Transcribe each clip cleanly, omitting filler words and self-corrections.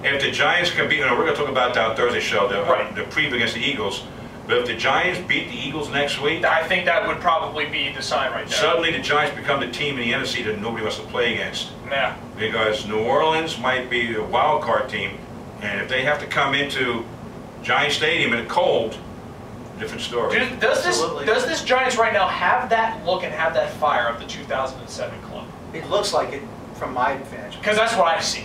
if the Giants can beat, we're going to talk about that on Thursday show, the preview against the Eagles. But if the Giants beat the Eagles next week, I think that would probably be the sign right there. Suddenly the Giants become the team in the NFC that nobody wants to play against. Yeah. Because New Orleans might be a wild card team, and if they have to come into Giant Stadium in the cold, different story. Does this Giants right now have that look and have that fire of the 2007 club? It looks like it from my vantage. Because that's what I see.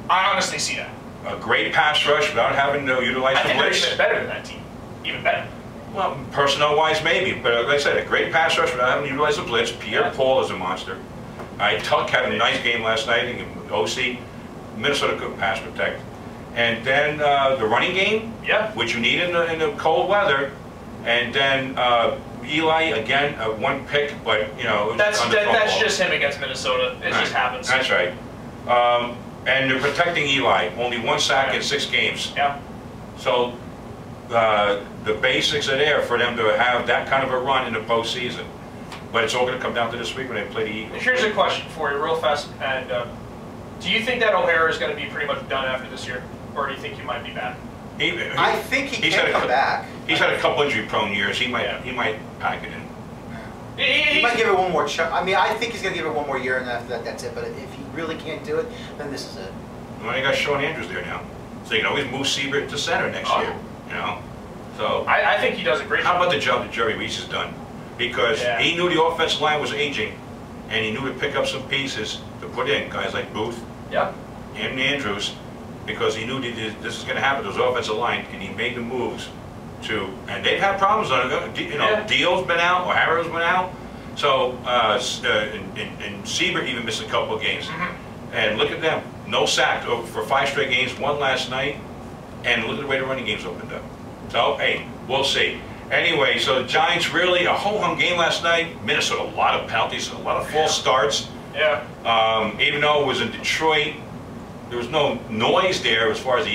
I honestly see that. A great pass rush without having to utilize the blitz. I think they're even better than that team. Even better. Well, personnel-wise, maybe. But like I said, a great pass rush without having to utilize the blitz. Pierre-Paul is a monster. Tuck had a nice game last night against OC. Minnesota couldn't pass protect. And then the running game, which you need in the cold weather. And then Eli, again, one pick, but, you know, that's just him against Minnesota. It just happens. That's right. And they're protecting Eli. Only 1 sack in 6 games. Yeah. So the basics are there for them to have that kind of a run in the postseason. But it's all going to come down to this week when they play the Eagles. Here's a question for you, real fast. And do you think that O'Hara is going to be pretty much done after this year, or do you think he might be back? I think he can come back. He's had a couple injury-prone years. He might pack it in. He might give it one more shot. I mean, I think he's going to give it one more year, and after that, that's it. But if he really can't do it, then this is it. Well, you got Shawn Andrews there now, so you can always move Siebert to center next year. You know, so I think he does a great job. How about the job that Jerry Reese has done? Because he knew the offensive line was aging, and he knew to pick up some pieces to put in guys like Booth, and Andrews, because he knew this is going to happen to his offensive line, and he made the moves to. And they've had problems on it. You know, Diehl's been out, O'Hara's been out, so and Siebert even missed a couple of games. And look at them, no sack for 5 straight games, 1 last night, and look at the way the running game's opened up. So hey, we'll see. Anyway, so the Giants really a ho-hum game last night. Minnesota, a lot of penalties, a lot of false starts. Even though it was in Detroit, there was no noise there as far as the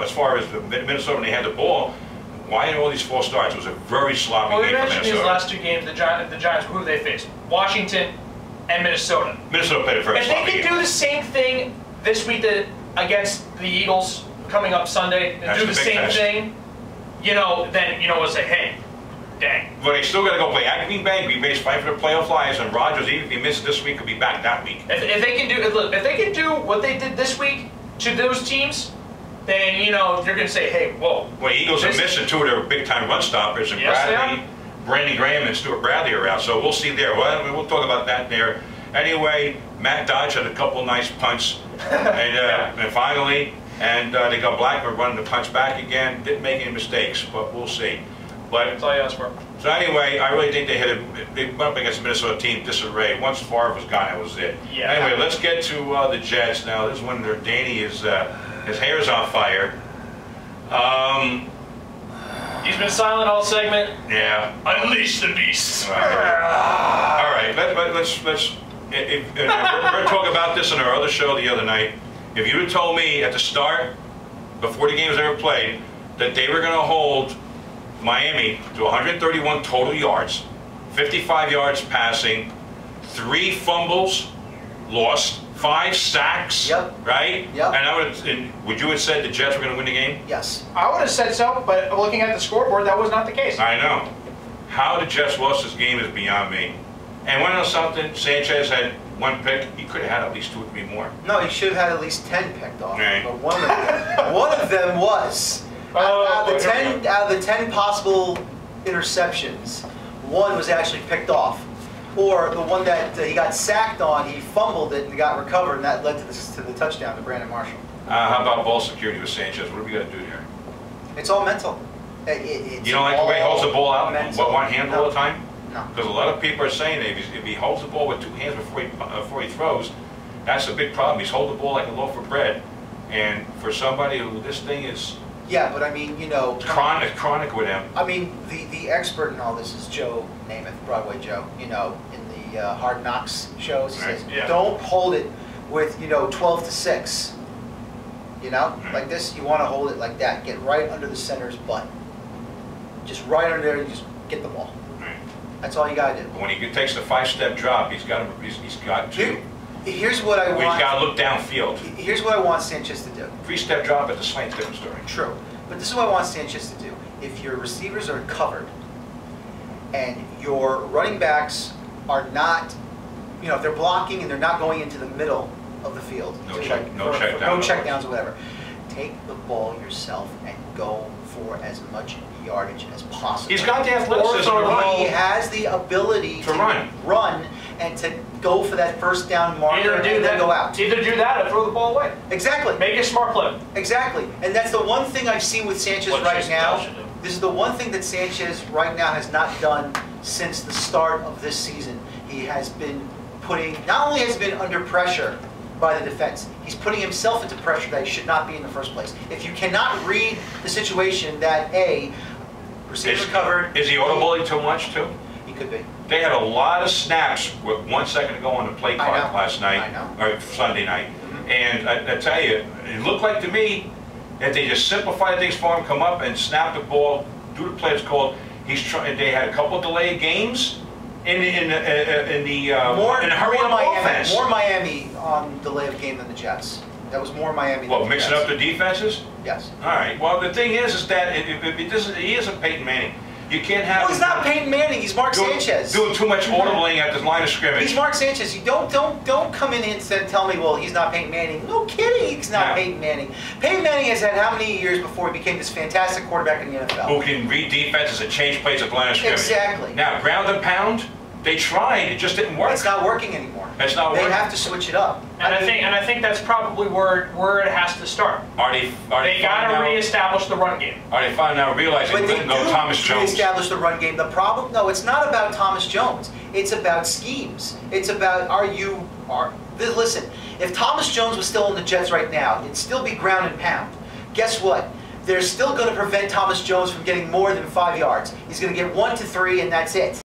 as far as the Minnesota when they had the ball. Why all these false starts? It was a very sloppy game for Minnesota. Well, we mentioned these last 2 games. The Giants, who they faced? Washington and Minnesota. Minnesota played a very sloppy game. If they can do the same thing this week against the Eagles coming up Sunday, and do the same thing, you know, then you know we'll say, hey, dang. But they still got to go play at Green Bay. Green Bay's fighting for the playoff lives, and Rodgers, even if he misses this week, could be back that week. If they can do what they did this week to those teams, then you know you're going to say, hey, whoa. Well, Eagles are missing 2 of their big-time run stoppers, and Brandon Graham and Stuart Bradley are out. So we'll see there. Well, we'll talk about that there. Anyway, Matt Dodge had a couple nice punts, and finally. And they got Blackman running the punch back again. Didn't make any mistakes, but we'll see. But that's all you asked for. So anyway, I really think they went up against the Minnesota team disarray. Once Favre was gone, that was it. Anyway, let's get to the Jets now. This is when Danny is his hair's on fire. He's been silent all segment. Yeah. Unleash the beast. All right. Let's. We're going to talk about this on our other show the other night. If you had told me at the start, before the game was ever played, that they were going to hold Miami to 131 total yards, 55 yards passing, 3 fumbles lost, 5 sacks, right? And would you have said the Jets were going to win the game? Yes. I would have said so, but looking at the scoreboard, that was not the case. I know. How the Jets lost this game is beyond me. And want to know something? Sanchez had 1 pick. He could have had at least 2 or 3 more. No, he should have had at least 10 picked off. Right. But one of them was. Out of the 10 possible interceptions, 1 was actually picked off. Or the one that he got sacked on, he fumbled it and got recovered, and that led to the touchdown to Brandon Marshall. How about ball security with Sanchez? What are we going to do there? It's all mental. You don't like the way he holds the ball out with 1 hand all the time? No. Because a lot of people are saying that if he holds the ball with 2 hands before he throws, that's a big problem. He's holding the ball like a loaf of bread. And for somebody who this thing is... Yeah, but I mean, you know... Chronic with him. I mean, the expert in all this is Joe Namath, Broadway Joe. You know, in the Hard Knocks shows, he says, don't hold it with, 12 to 6. You know, like this, you want to hold it like that. Get right under the center's butt. Just right under there and just get the ball. That's all you gotta do. When he takes the 5-step drop, he's got to. Here's what I want. We've got to look downfield. Here's what I want Sanchez to do. 3-step drop at the slant's different story. True. But this is what I want Sanchez to do. If your receivers are covered and your running backs are not, if they're blocking and they're not going into the middle of the field. No check downs or whatever. Take the ball yourself and go for as much yardage as possible. He's got the athleticism to run. He has the ability to run and to go for that first down marker and then go out. Either do that or throw the ball away. Exactly. Make a smart play. Exactly. And that's the one thing I've seen with Sanchez right now. This is the one thing that Sanchez right now has not done since the start of this season. He has been not only has he been under pressure by the defense, he's putting himself into pressure that he should not be in the first place. If you cannot read the situation that receivers covered. Is he auto-bullying too much too? He could be. They had a lot of snaps with 1 second to go on the play clock last night, or Sunday night. And I tell you, it looked like to me that they just simplified things for him, come up and snap the ball, do the play it's called. They had a couple of delayed games in the hurry-up offense. More Miami on delay of game than the Jets. That was more Miami. Well, mixing up the defenses? Yes. All right. Well, the thing is that he isn't Peyton Manning. You can't have. Well, he's not Peyton Manning. He's Mark Sanchez. Doing too much audibling at the line of scrimmage. He's Mark Sanchez. You don't come in and tell me, well, he's not Peyton Manning. No kidding, he's not Peyton Manning. Peyton Manning has had how many years before he became this fantastic quarterback in the NFL? Who can read defenses and change plays at the line of scrimmage. Exactly. Now, ground and pound, they tried. It just didn't work. It's not working anymore. It's not working. They have to switch it up. And I think that's probably where it has to start. They got to reestablish the run game. Are they finally now realizing they couldn't go Thomas Jones? Reestablish the run game. The problem, no, it's not about Thomas Jones. It's about schemes. It's about listen. If Thomas Jones was still in the Jets right now, it'd still be ground and pound. Guess what? They're still going to prevent Thomas Jones from getting more than 5 yards. He's going to get 1 to 3, and that's it.